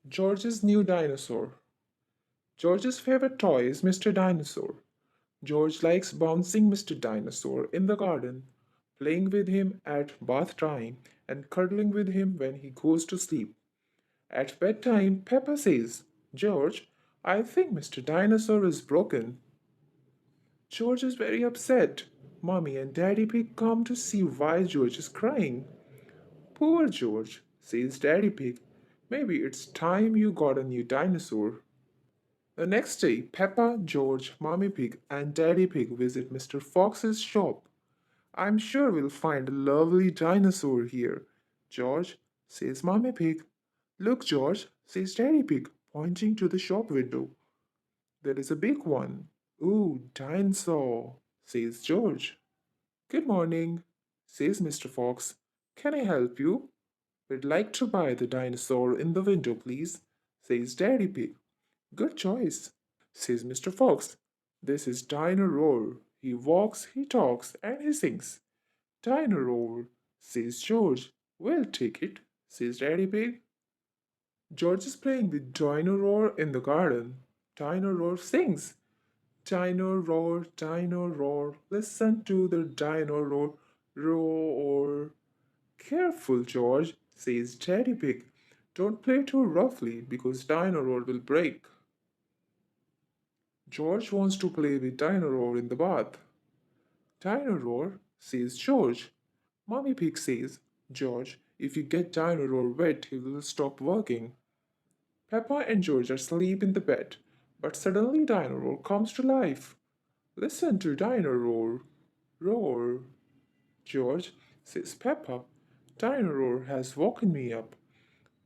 George's new dinosaur. George's favorite toy is Mr. Dinosaur. George likes bouncing Mr. Dinosaur in the garden, playing with him at bath time, and cuddling with him when he goes to sleep. At bedtime, Peppa says, George, I think Mr. Dinosaur is broken. George is very upset. Mommy and Daddy Pig come to see why George is crying. Poor George, says Daddy Pig. Maybe it's time you got a new dinosaur. The next day, Peppa, George, Mommy Pig, and Daddy Pig visit Mr. Fox's shop. I'm sure we'll find a lovely dinosaur here. George, says Mommy Pig. Look, George, says Daddy Pig, pointing to the shop window. There is a big one. Ooh, dinosaur, says George. Good morning, says Mr. Fox. Can I help you? We'd like to buy the dinosaur in the window, please, says Daddy Pig. Good choice, says Mr. Fox. This is Dino Roar. He walks, he talks, and he sings. Dino Roar, says George. We'll take it, says Daddy Pig. George is playing with Dino Roar in the garden. Dino Roar sings. Dino roar, listen to the dino roar, roar. Careful, George, says Daddy Pig. Don't play too roughly because Dino Roar will break. George wants to play with Dino Roar in the bath. Dino Roar, says George. Mommy Pig says, George, if you get Dino Roar wet, he will stop working. Peppa and George are asleep in the bed, but suddenly Dino Roar comes to life. Listen to Dino Roar. Roar. George, says Peppa. Dino Roar has woken me up.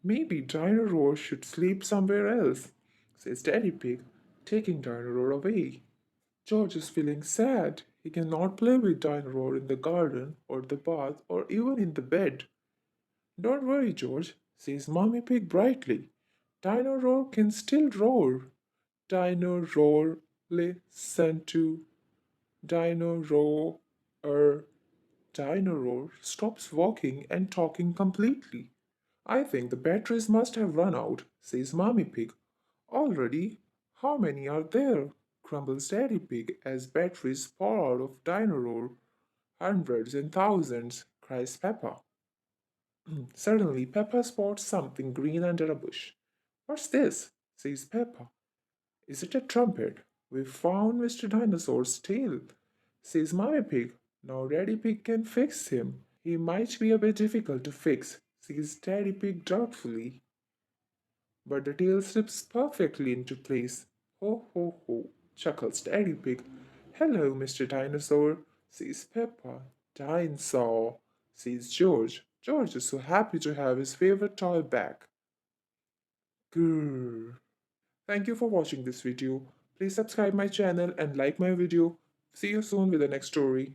Maybe Dino Roar should sleep somewhere else, says Daddy Pig, taking Dino Roar away. George is feeling sad. He cannot play with Dino Roar in the garden or the bath or even in the bed. Don't worry, George, says Mommy Pig brightly. Dino Roar can still roar. Dino Roar, listen to Dino Roar. Dino Roar stops walking and talking completely. I think the batteries must have run out, says Mommy Pig. Already? How many are there? Grumbles Daddy Pig as batteries pour out of Dino Roar. Hundreds and thousands, cries Peppa. Suddenly, Peppa spots something green under a bush. What's this? Says Peppa. Is it a trumpet? We've found Mr. Dinosaur's tail, says Mommy Pig. Now Daddy Pig can fix him. He might be a bit difficult to fix, says Daddy Pig doubtfully. But the tail slips perfectly into place. Ho ho ho, chuckles Daddy Pig. Hello, Mr. Dinosaur, says Peppa. Dinosaur, says George. George is so happy to have his favorite toy back. Grrr. Thank you for watching this video. Please subscribe my channel and like my video. See you soon with the next story.